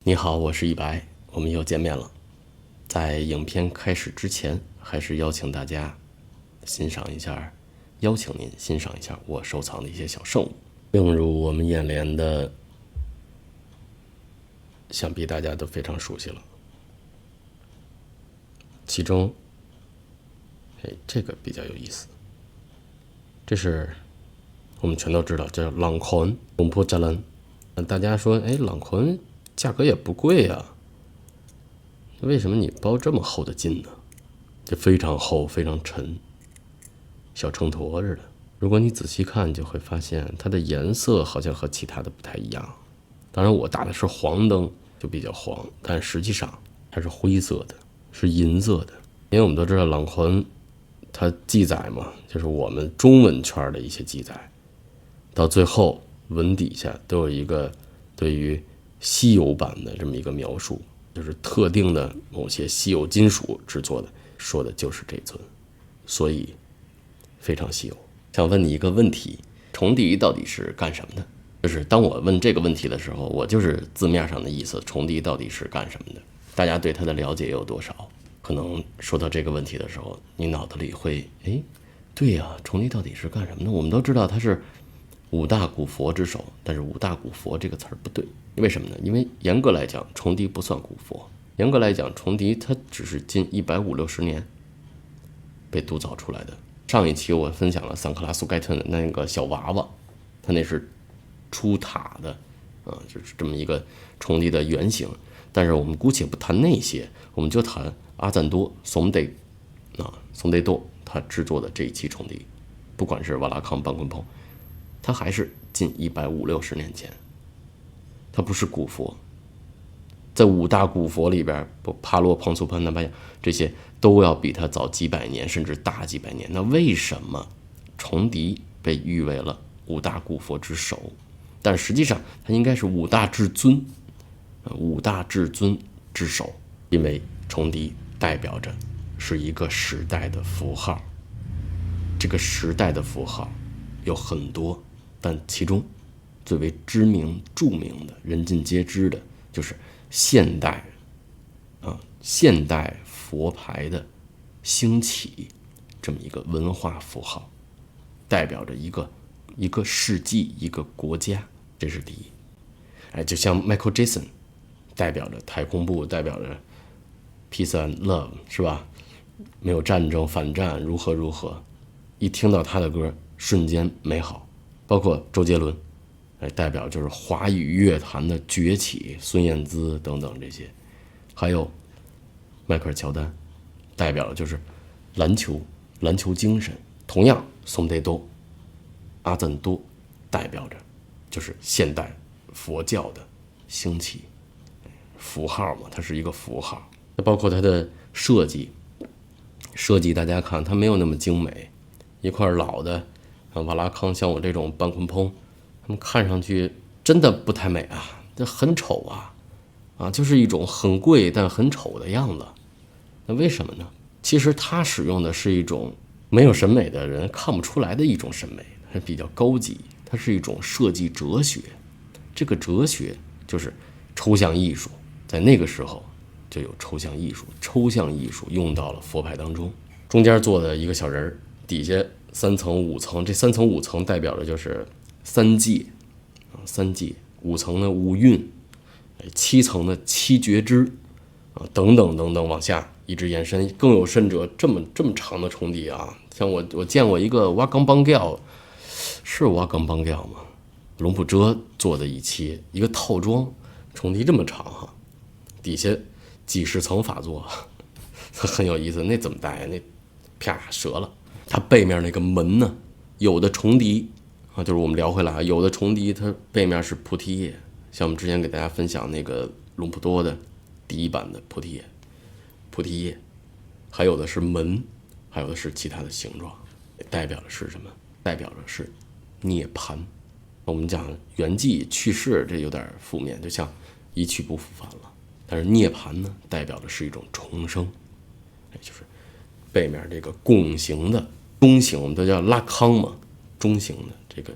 你好，我是一白，我们又见面了。在影片開始之前，還是邀請大家欣賞一下，邀請您欣賞一下我收藏的一些小聖物。映入我們眼簾的，想必大家都非常熟悉了。其中，這個比較有意思。這是我們全都知道，叫朗坤龍坡扎蘭。大家說，朗坤價格也不貴啊，為什麼你包這麼厚的金呢？這非常厚，非常沉，小秤砣似的。如果你仔細看，就會發現它的顏色好像和其他的不太一樣。當然，我打的是黃燈，就比較黃，但實際上它是灰色的，是銀色的。因為我們都知道朗坤，它記載嘛，就是我們中文圈的一些記載，到最後文底下都有一個對於稀有版的這麼一個描述，就是特定的某些稀有金屬制作的，說的就是這尊，所以非常稀有。想問你一個問題，重笛到底是幹什麼的？就是當我問這個問題的時候，我就是字面上的意思，重笛到底是幹什麼的？大家對它的了解有多少？可能說到這個問題的时候，你腦子裡會，對呀，重笛到底是幹什麼的？我們都知道它是五大古佛之首，但是五大古佛這個詞兒不對，為什麼呢？因為嚴格來講，重笛不算古佛。嚴格來講，重笛它只是近150-160年被鑄造出來的。上一期我分享了桑克拉苏蓋特的那個小娃娃，它那是出塔的，就是這麼一個重笛的原型。但是我們姑且不談那些，我们就談阿贊多松德多他制作的這一期重笛，不管是瓦拉康、班昆蓬，它還是近150-160年前，它不是古佛。在五大古佛裡邊，帕洛、彭苏潘、南巴雅這些都要比它早幾百年，甚至大幾百年。那為什麼重笛被譽為了五大古佛之首？但實際上它應該是五大至尊之首，因為重笛代表着是一個時代的符號。這個時代的符號有很多，但其中最為知名、著名的、人盡皆知的，就是現代佛牌的興起，這麼一個文化符號，代表着一個世紀、一個國家，這是第一。就像 Michael Jackson 代表着太空步，代表着 Peace and Love， 是吧？沒有戰爭，反戰，如何？一聽到他的歌，瞬間美好。包括周杰倫，代表就是華語樂壇的崛起，孫燕姿等等這些。還有邁克爾喬丹，代表的就是籃球精神。同樣，松德多、阿贊多代表着就是現代佛教的興起，符號嘛，它是一個符號。包括它的設計大家看它沒有那麼精美，一塊老的瓦拉康，像我這種班昆蓬，他們看上去真的不太美啊，這很醜啊，就是一種很貴但很醜的樣子。那為什麼呢？其實它使用的是一種沒有審美的人看不出來的一種審美，它比較高級，它是一種設計哲學。這個哲學就是抽象藝術，在那個時候就有抽象藝術用到了佛牌當中。中間做的一個小人，底下3層5層，這3層5層代表的就是三界，5層的五蘊，7層的7覺支等等往下一直延伸。更有甚者，這麼長的重笛啊，像我見過一個瓦岡邦調，是瓦岡邦調嗎？龍普遮做的一個套裝重笛這麼長哈，底下幾十層法座，很有意思。那怎麼戴？那啪折了。它背面那個門呢，有的重笛就是我們聊回來，有的重笛它背面是菩提葉，像我們之前給大家分享那個隆普多的第一版的菩提葉，還有的是門，還有的是其他的形狀，代表的是什麼？代表的是涅槃。我們講圓寂去世，這有點負面，就像一去不復返了。但是涅槃呢，代表的是一種重生，就是背面這個拱形的中型，我們都叫拉康嘛，中型的这個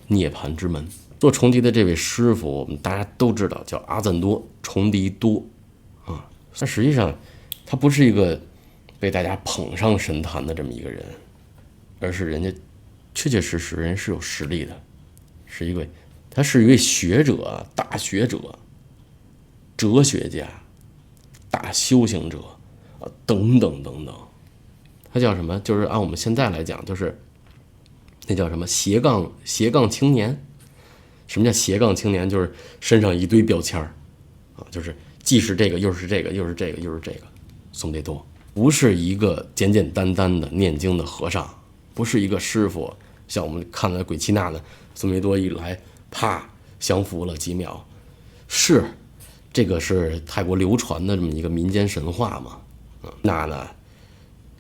涅槃之門。做重笛的這位師傅，我們大家都知道叫阿贊多，重敌多啊。但實際上，他不是一個被大家捧上神壇的這麼一個人，而是人家確確實實人是有實力的，他是一位學者、大學者、哲學家、大修行者啊，等等等等。他叫什麼？就是按我們現在來講，就是那叫什麼斜槓青年。什麼叫斜槓青年？就是身上一堆標籤啊，就是既是這個，又是这个，又是这个，又是这个。宋德多不是一個簡簡單單的念經的和尚，不是一個師傅，像我們看的鬼泣那的宋德多一來，啪降服了幾秒。是，這個是泰國流傳的這麼一個民間神話嘛。那呢，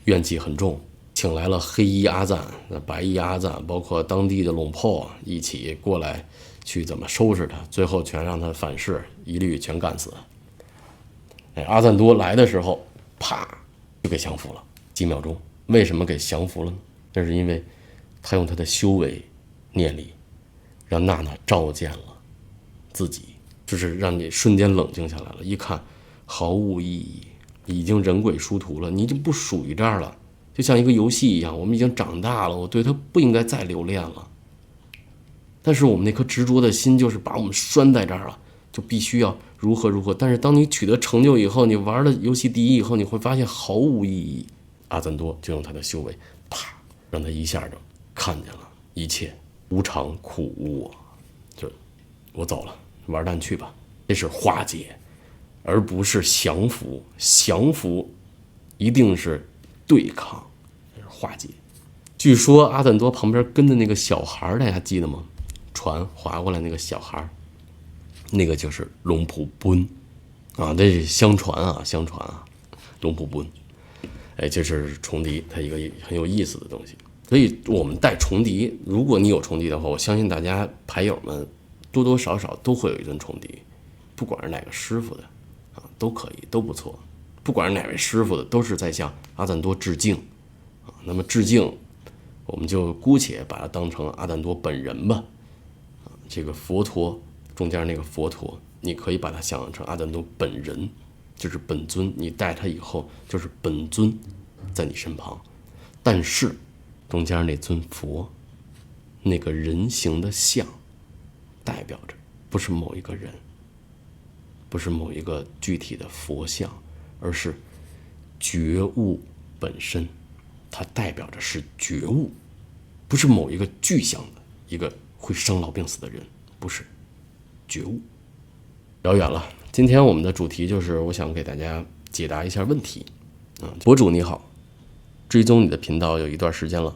怨氣很重，請來了黑衣阿贊、白衣阿贊，包括當地的龍婆一起過來去怎麼收拾他，最後全讓他反噬，一律全幹死。阿贊多來的時候，啪就給降服了，幾秒鐘。為什麼給降服了呢？那是因為他用他的修為念力，讓娜娜照見了自己，就是讓你瞬間冷靜下來了，一看毫無意義，已經人鬼殊途了，你就不屬於這兒了，就像一個遊戲一樣，我們已經長大了，我對他不應該再留戀了。但是我們那顆執着的心就是把我們拴在這兒了，就必須要如何如何。但是當你取得成就以後，你玩了遊戲第一以後，你會發現毫無意義。阿贊多就用他的修為，啪，讓他一下就看見了一切無常苦無我，就我走了，玩蛋去吧。這是化解，而不是降服。降服一定是對抗，這是化解。據說阿贊多旁邊跟的那個小孩，大家記得嗎？船划過來那個小孩，那個就是龍普奔啊，這是相傳啊，龍普奔，哎，這是重敵，它一個很有意思的東西。所以我們帶重敵，如果你有重敵的話，我相信大家牌友們多多少少都會有一頓重敵，不管是哪個師傅的啊，都可以，都不錯。不管是哪位師傅的，都是在向阿贊多致敬啊。那麼致敬，我們就姑且把它當成阿贊多本人吧。這個佛陀中間那個佛陀，你可以把它想象成阿贊多本人，就是本尊。你帶他以後，就是本尊在你身旁。但是中間那尊佛，那個人形的像，代表着不是某一個人，不是某一個具體的佛像，而是覺悟本身。它代表着是覺悟，不是某一個具象的一個會生老病死的人，不是覺悟。聊遠了，今天我們的主題就是我想給大家解答一下問題。博主你好，追蹤你的頻道有一段時間了，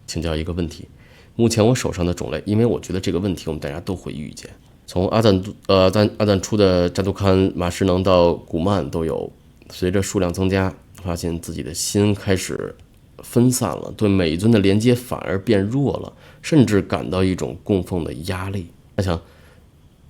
請教一個問題。目前我手上的種類，因為我覺得這個問題我們大家都會遇見，從阿贊出的扎杜堪、馬士能到古曼都有。隨着數量增加，發現自己的心開始分散了，對每一尊的連接反而變弱了，甚至感到一種供奉的壓力。我想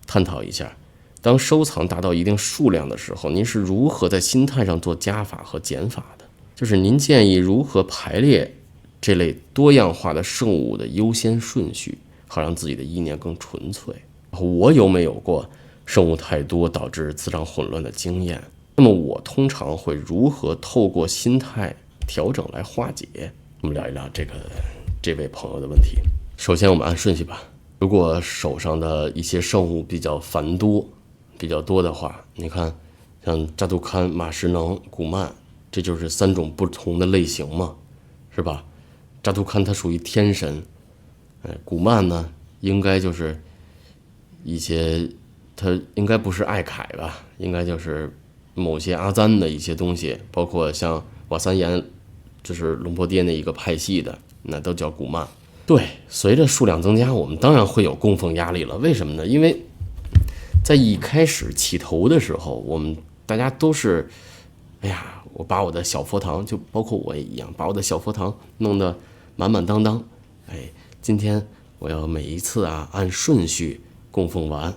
探討一下，當收藏達到一定數量的時候，您是如何在心態上做加法和減法的？就是您建議如何排列這類多樣化的聖物的優先順序，好讓自己的意念更純粹。我有沒有過聖物太多導致磁場混亂的經驗？那麼我通常會如何透過心態調整來化解？我們聊一聊這位朋友的問題。首先我們按順序吧。如果手上的一些聖物比較繁多比較多的話，你看像扎杜堪、馬士能、古曼，這就是3種不同的類型嘛，是吧？扎杜堪它屬於天神，古曼呢應該就是一些，它應該不是艾凱吧，應該就是某些阿贊的一些東西，包括像瓦三岩，就是龍婆爹那一個派系的，那都叫古曼。對，隨着數量增加，我們當然會有供奉壓力了。為什麼呢？因為在一開始起頭的時候，我們大家都是，哎呀，我把我的小佛堂，就包括我也一樣，把我的小佛堂弄得滿滿當當。哎，今天我要每一次啊按順序供奉完，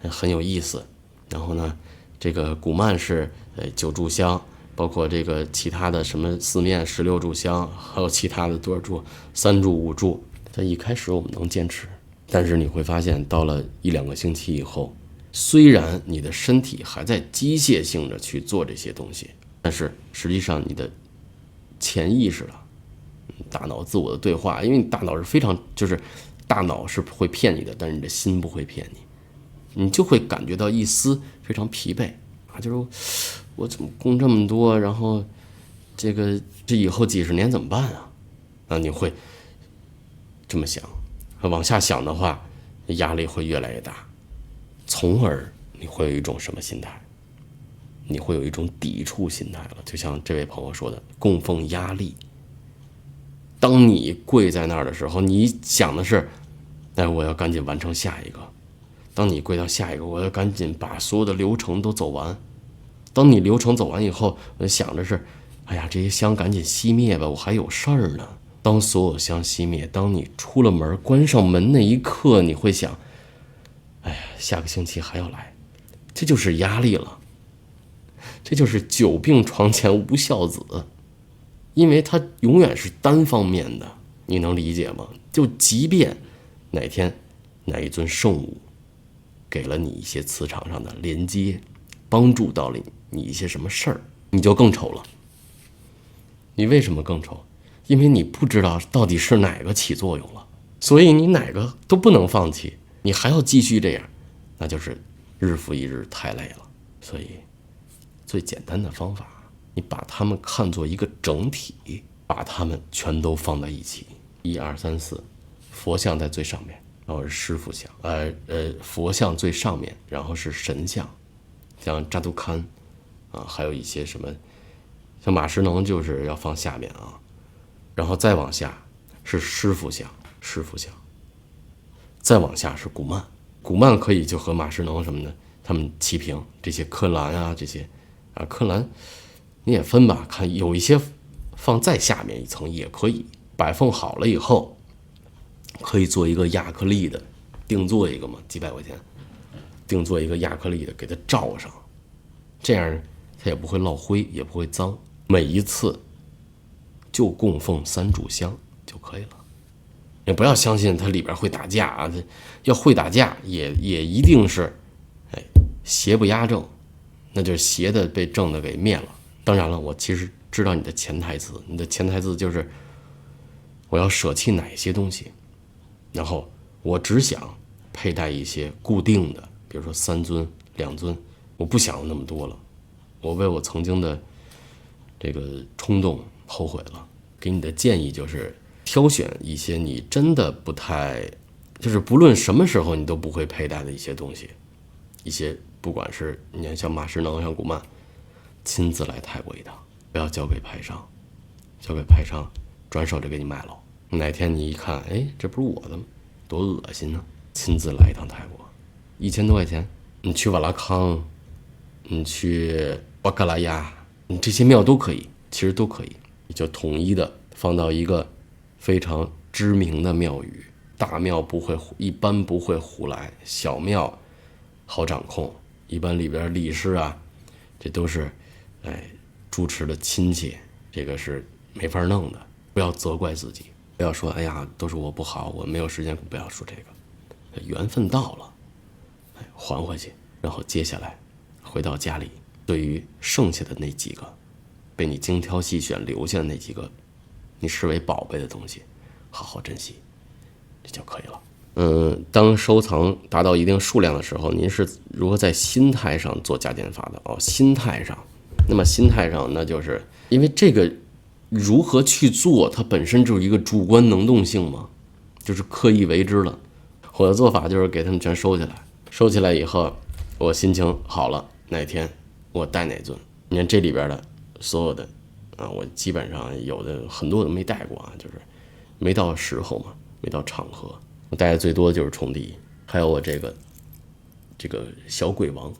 很有意思。然後呢，這個古曼是9炷香，包括這個其他的什麼四面16炷香，還有其他的多少炷，3炷5炷。在一開始我們能堅持，但是你會發現到了1-2個星期以後，雖然你的身體還在機械性的去做這些東西，但是實際上你的潛意識了，大腦自我的對話，因為你大腦是非常，就是大腦是會騙你的，但是你的心不會騙你，你就會感覺到一絲非常疲憊啊，就是我怎麼供這麼多，然後這以後幾十年怎麼辦啊？啊，你會這麼想，往下想的話，壓力會越來越大，從而你會有一种什麼心態？你会有一种抵觸心態了，就像这位朋友說的，供奉壓力。當你跪在那兒的時候，你想的是，哎，我要趕緊完成下一個。當你跪到下一個，我要趕緊把所有的流程都走完。當你流程走完以後，我想的是，哎呀，這些香趕緊熄滅吧，我還有事兒呢。當所有香熄滅，當你出了門，關上門那一刻，你會想，哎呀，下個星期還要來，這就是壓力了。這就是久病床前無孝子，因為它永遠是單方面的，你能理解嗎？就即便哪天哪一尊聖物給了你一些磁場上的連接，幫助到了你一些什麼事兒，你就更愁了。你為什麼更愁？因為你不知道到底是哪個起作用了，所以你哪個都不能放棄，你還要繼續這樣，那就是日復一日太累了。所以最簡单的方法，你把它們看作一個整体，把它們全都放在一起。1、2、3、4，佛像在最上面，然後是師父像，佛像最上面，然後是神像，像扎杜堪啊，還有一些什麼，像马士能就是要放下面啊，然后再往下是師父像，再往下是古曼，古曼可以就和马士能什麼的他們齊平，這些柯蘭啊這些。啊，柯蘭你也分吧，看有一些放再下面一層也可以，摆放好了以後，可以做一個亞克力的，定做一個嘛，幾百塊錢，定做一個亞克力的，給它罩上，這樣它也不會落灰，也不會髒。每一次就供奉3炷香就可以了，也不要相信它裡邊會打架啊，要會打架也一定是，哎，邪不壓正。那就是邪的被正的給滅了。當然了，我其實知道你的潛台詞，你的潛台詞就是我要捨棄哪些東西，然後我只想佩戴一些固定的，比如說3尊、2尊，我不想那麼多了。我為我曾經的這個衝動後悔了。給你的建議就是挑選一些你真的不太，就是不論什麼時候你都不会佩戴的一些東西，一些。不管是你看像馬士能、像古曼，親自來泰国一趟，不要交給牌商，交給牌商轉手就給你賣了。哪天你一看，哎，這不是我的嗎？多惡心呢！親自來一趟泰國，1000多塊錢，你去瓦拉康，你去巴卡拉亞，你這些廟都可以，其實都可以，你就統一的放到一個非常知名的廟宇，大廟不會，一般不會胡來，小廟好掌控。一般裡邊理事啊，這都是，哎，主持的親戚，這個是沒法弄的。不要責怪自己，不要說哎呀都是我不好，我沒有時間，不要說這個。緣分到了，哎，還回去，然後接下來回到家裡，對於剩下的那幾個被你精挑細選留下的那幾個你視為寶貝的東西，好好珍惜，這就可以了。當收藏達到一定數量的時候，您是如何在心態上做加減法的？哦，心態上，那麼心態上，那就是因為這個如何去做，它本身就是一個主觀能動性嘛，就是刻意為之了。我的做法就是給他們全收起來，收起來以後，我心情好了，哪天我带哪尊。你看這裡邊的所有的啊，我基本上有的很多都沒帶過啊，就是沒到時候嘛，沒到场合。我带的最多的就是崇迪，還有我這個小鬼王。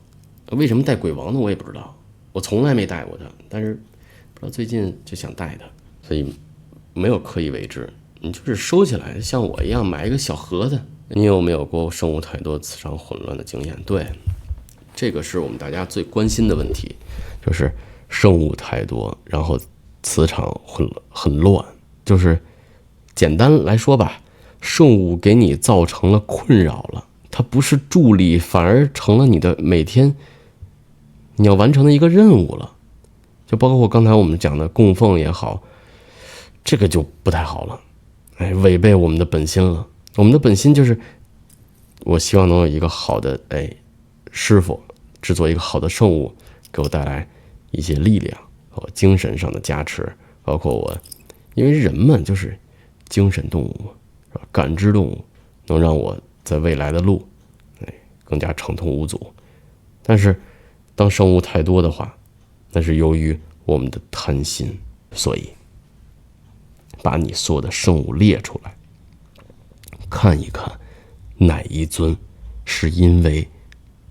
為什麼帶鬼王呢？我也不知道，我從來沒帶過它，但是不知道最近就想帶它，所以沒有刻意為之。你就是收起來，像我一樣買一個小盒子。你有沒有過聖物太多、磁場混亂的經驗？對，這個是我們大家最關心的問題，就是聖物太多，然後磁場很亂。就是簡單來說吧。聖物給你造成了困擾了，它不是助力，反而成了你的每天你要完成的一個任務了。就包括剛才我們講的供奉也好，這個就不太好了，違背我們的本心了。我們的本心就是我希望能有一個好的師傅制作一個好的聖物，給我帶來一些力量和精神上的加持，包括我，因為人们就是精神動物嘛，感知動物，能讓我在未來的路更加暢通無阻。但是當聖物太多的話，那是由於我們的貪心。所以把你所有的聖物列出來，看一看哪一尊是因為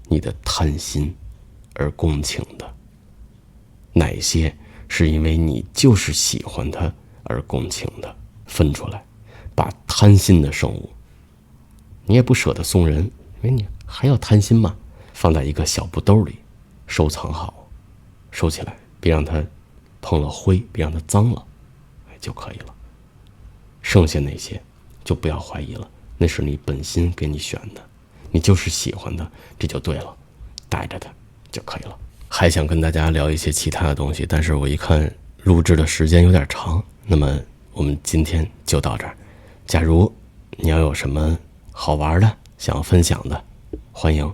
你的貪心而恭請的，哪些是因為你就是喜歡它而恭請的，分出來。把貪心的聖物，你也不捨得送人，因為你還要貪心嘛，放在一個小布兜裡收藏好，收起來，別讓它碰了灰，別讓它髒了，就可以了。剩下那些就不要懷疑了，那是你本心給你選的，你就是喜歡的，這就對了，帶着它就可以了。還想跟大家聊一些其他的東西，但是我一看錄製的時間有點長，那麼我們今天就到這兒。假如你要有什麼好玩的想要分享的，歡迎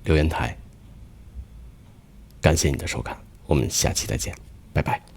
留言台。感謝你的收看，我們下期再見，拜拜。